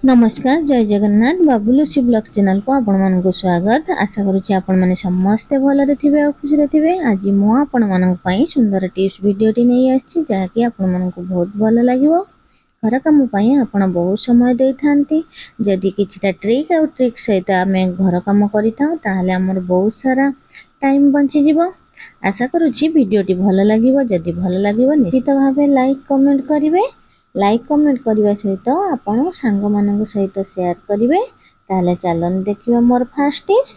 नमस्कार जय Jagannath बाबुलुसी blog channel को आपण मानक स्वागत। आशा करुच्ची आपण माने समस्ते भलरे थिबे और खुशी रे थिबे। आज मु आपण मानक पई सुंदर टिप्स वीडियोटी नै आछि जाकि आपण मानक बहुत भल लागिवो। घर काम पई आपण बहुत समय देई थांती। जदि किछटा ट्रिक और ट्रिक सहित आमे घर काम करिथाउ ताहाले हमर बहुत सारा टाइम बंची जिवो। आशा करुच्ची वीडियोटी भल लागिवो। जदि भल लागिवो निश्चित भाबे लाइक कमेंट करिवे। लाइक कमेंट करने सहित आपण सांग मानक सहित शेयर करेंगे। ताले चलन देखिए मोर फास्ट टिप्स।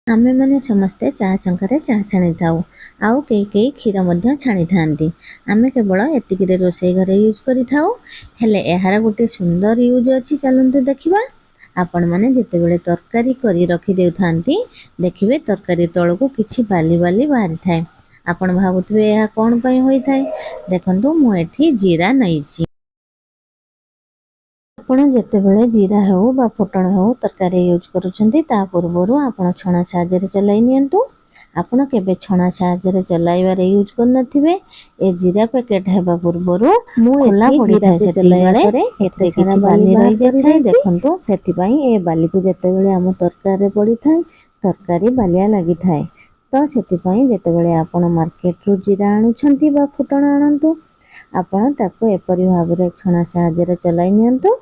आमे माने समस्ते चाह चंकारे चाह छाणी थाउ आउ कई क्षीर मध्य छाणी थांती। आमे केवल एतिकिरे रोषे घरे यूज करि थाउ हेले एहार गोटे सुंदर यूज अछि। चलंतु देखिबा। आपण माने जेते बेले तरकारी करी रखि देउ थांती देखिबे तरकारी तळको किछि बाली बाली बाहरी थाए। आपण भाबुथबे एहा कोन पई होई थाए। देखंतु मु एठी जीरा नैछि। आपण जेते बेले जीरा हेउ बा फुटण हेउ तरकारी यूज करूछंती ता पूर्वरु आपण छणा साहाय्य चलाई नियंतु। आपण केबे छणा साहाय्य चलाइबारे यूज कर नथिबे। ए जीरा पैकेट हेबा पूर्वरु मु एला जीरा के चलाइबा परे एते सारा बाली रहि जाय। देखंतु सेति पई ए बाली को जेते बेले हम तरकारी रे पड़ी थाए तरकारी बालिया लागि थाए। तो सेति पई जेते बेले आपण मार्केट रु जीरा आनुछंती बा फुटण आनंतु आपण ताको एपरि भाबरे छणा साहाय्य चलाई नियंतु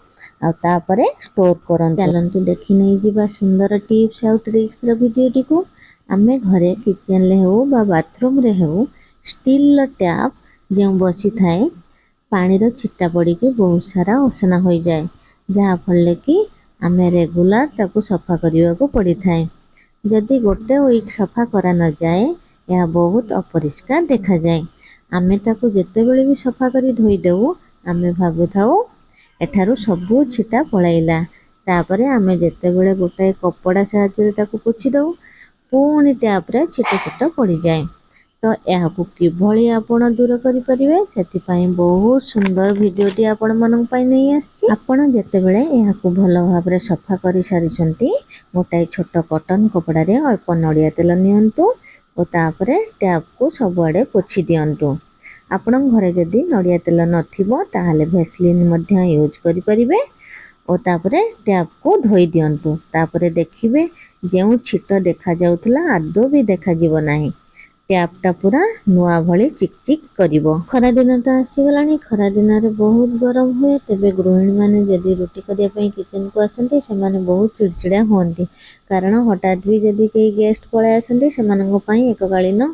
आ तापरे स्टोर करन। चलंतु देखि नै जिबा सुंदर टिप्स और ट्रिक्स रे वीडियोटी को। आमे घरे किचन ले हो बा बाथरूम रे हो स्टील टैप जे बसी थाए पानी रो छिट्टा पड़ी के बहुत सारा असना होई जाए जहा फले कि आमे रेगुलर ताको सफा करिवा को पड़ी थाए। जदि गोटे वीक सफा करा न जाए या बहुत अपरिष्कार देखा जाए। आमे ताको जेते बेले भी सफा करी धोई देउ आमे भाबु थाउ एठारु सबु छिटा पळाइला। तापरे आमे जेते बेले गोटे कपड़ा साहाय्य ताको पोछि दउ पुणी टैप रे छिटा छिटा पड़ी जाए। तो एहा को किभली आपण दूर करि परिबे सेति पई बहुत सुंदर वीडियोटी आपण मानन पई नै आछि। आपण जेते बेले एहा को भलो भाबरे सफा करि सारिचंती गोटाई छोट कॉटन कपड़ा रे अल्प नडिया तेल नियंतु ओ तापरे टैप को सबआडे पोछि दियंतु। आपण घरे जदि नडिया तेल नथिबो ताहाले भेसलिन मध्य यूज करि परिबे ओ तापरे टैप को धोई दियंतु। तापरे देखिबे जेउ छिट देखा जाउथला आदो भी देखा जीवो नाही। टैप टा पूरा नुआ भली चिकचिक करिवो। खरा दिन तो आसी गलानी। खरा दिन रे बहुत गरम हुए तेबे गृहिणी माने जदि रोटी करिया पई किचन को आसंती से माने बहुत चिड़चिड़ा होंती। कारण हठात भी जदि कई गेस्ट पळे आसंती से मानन पई एक गाळीन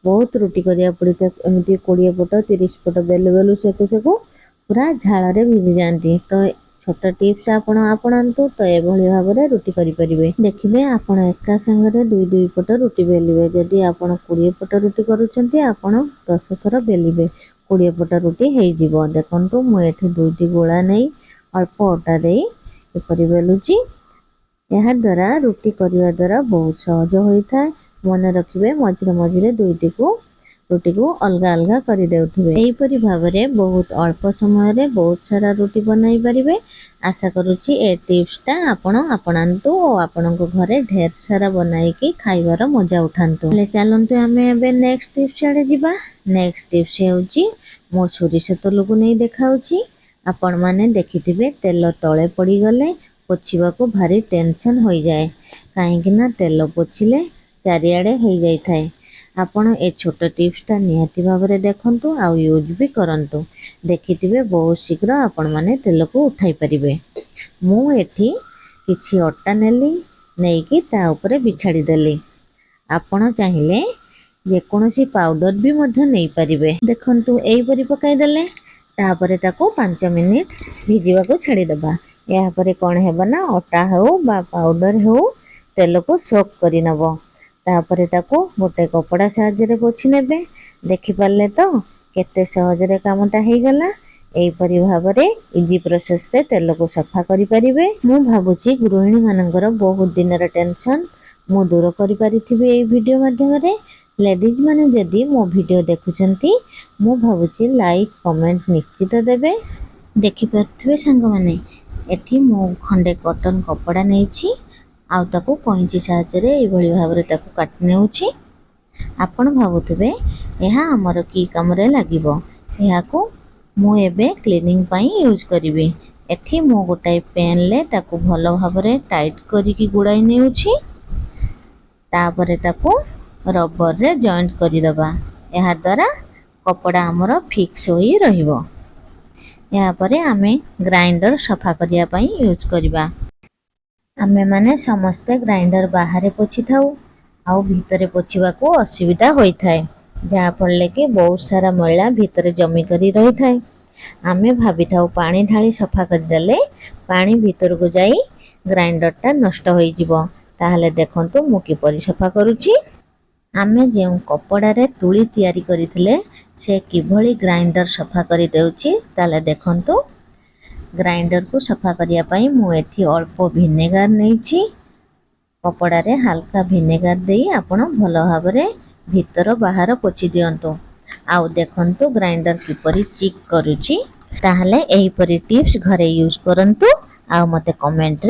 बहुत रोटी करिया पड़ी था। एमती 20 फुट 30 फुट बेलु बेलु सेकु सेकु पूरा झाड़ रे भिजी जाती। तो छोट टिप्स आपण आपणांतु तो एभली भाबरे रोटी करि परिबे। देखिबे आपण एका संगरे 2 फुट रोटी बेलिबे। जदि आपण 20 फुट रोटी करूचंती आपण 10 थर बेलिबे 20 फुट रोटी हेई जिवो। देखंतु मु एठी 2टी गोळा नै अल्प अटा देई एपरि बेलुची। यह द्वारा रोटी करने द्वारा बहुत सहज होता है। मन रखिए मझे मझे रोटी को अलग अलग कर देउथिबे। एहीपरि भाबरे बहुत अल्प समय रे बहुत सारा रोटी बनाई परिबे। आशा करूची ए टिप्सटा आपण आपणांतु और आपणको घरे ढेर सारा बनाई की खाइबार मजा उठांतु। ले चलंतु आमे एबे नेक्स्ट टिप्स आडे जिबा। नेक्स्ट टिप्स हेउची मो सोरिष तेल को नै देखाउची। आपण माने देखिथिबे तेल तळे पड़ी गले पोछिबा को भारी टेंशन हो जाए कहीं ना तेल पोछिले चारिआडे हो जाई थाए। आपण ए छोट टिप्सटा निहाती भाबरे देखंतु आ यूज भी करंतु। देखिथिबे बहुत शीघ्र आपण माने तेल को उठाई परिबे। मु एठी किछि अट्टा नेली नेकी ता ऊपर बिछाड़ी देली। आपण चाहिले जे कोनोसी पाउडर भी मध्य नै परिबे। देखंतु एई परि पकाई देले तापरे ताको 5 मिनिट भिजिबा को छाड़ी दबा। या परे कौन हेबा ना अटा हो बा पाउडर हो तेल को सोक करी नबो। तापरे ताको गोटे कपड़ा साहाय्य रे पोछि नेबे। देखि पाले तो केते सहज रे कामटा हेई गला। एई परि भाबरे इजी प्रोसेस रे तेल को सफा करि परिबे। मु भाबुची गृहिणी मानकर बहुत दिन रे टेंशन मु दूर करि परिथिबे एई वीडियो माध्यम रे। लेडीज माने जदी मो वीडियो देखुचंती मु भाबुची लाइक कमेंट निश्चित देबे। देखि परथिबे संग माने एठी मो खंडे कॉटन कपड़ा नेछि आउ ताको कैंची साहाय्य रे एभली भाबरे ताको काट नेउछि। आपण भाबुथिबे एहा हमर की काम रे लागिवो। एहा को मु एबे क्लीनिंग पई यूज करिवे। एठी मु गोटाए पेन ले ताकू भलो भाबरे टाइट करिकी गुड़ाई नेउछि तापरे ताकू रबर रे जॉइंट करि दबा एहा द्वारा कपड़ा हमर फिक्स होई रहिबो। या परे आमे ग्राइंडर सफा करिया पई यूज करिबा। आमे माने समस्ते ग्राइंडर बाहरे पोछि थाउ आउ भीतरे पोछिबा को असुविधा होई थाए जहा पड़ले कि बहुत सारा मैला भीतरे जमी करी रही थाए। आमे भाबी थाउ पानी ढाली सफा कर देले पानी भीतर को जाई ग्राइंडर टा नष्ट होई जिवो। ताहले देखंतु मु किपरि सफा करूची। आमे जेउ कपड़ा रे तुली तयारी करिथिले से किभଳି ग्राइंडर सफा करी देउची। ताले देखंतु ग्राइंडर को सफा करिया पई मु एठी अल्प विनेगार नेइची। कपड़ा रे हल्का विनेगार देई आपण भलो भाबरे भीतर बाहर पोछि दियंतु। आउ देखंतु ग्राइंडर किपरि चिक करूची। ताहले एही परि टिप्स घरे यूज करंतु आउ मते कमेंट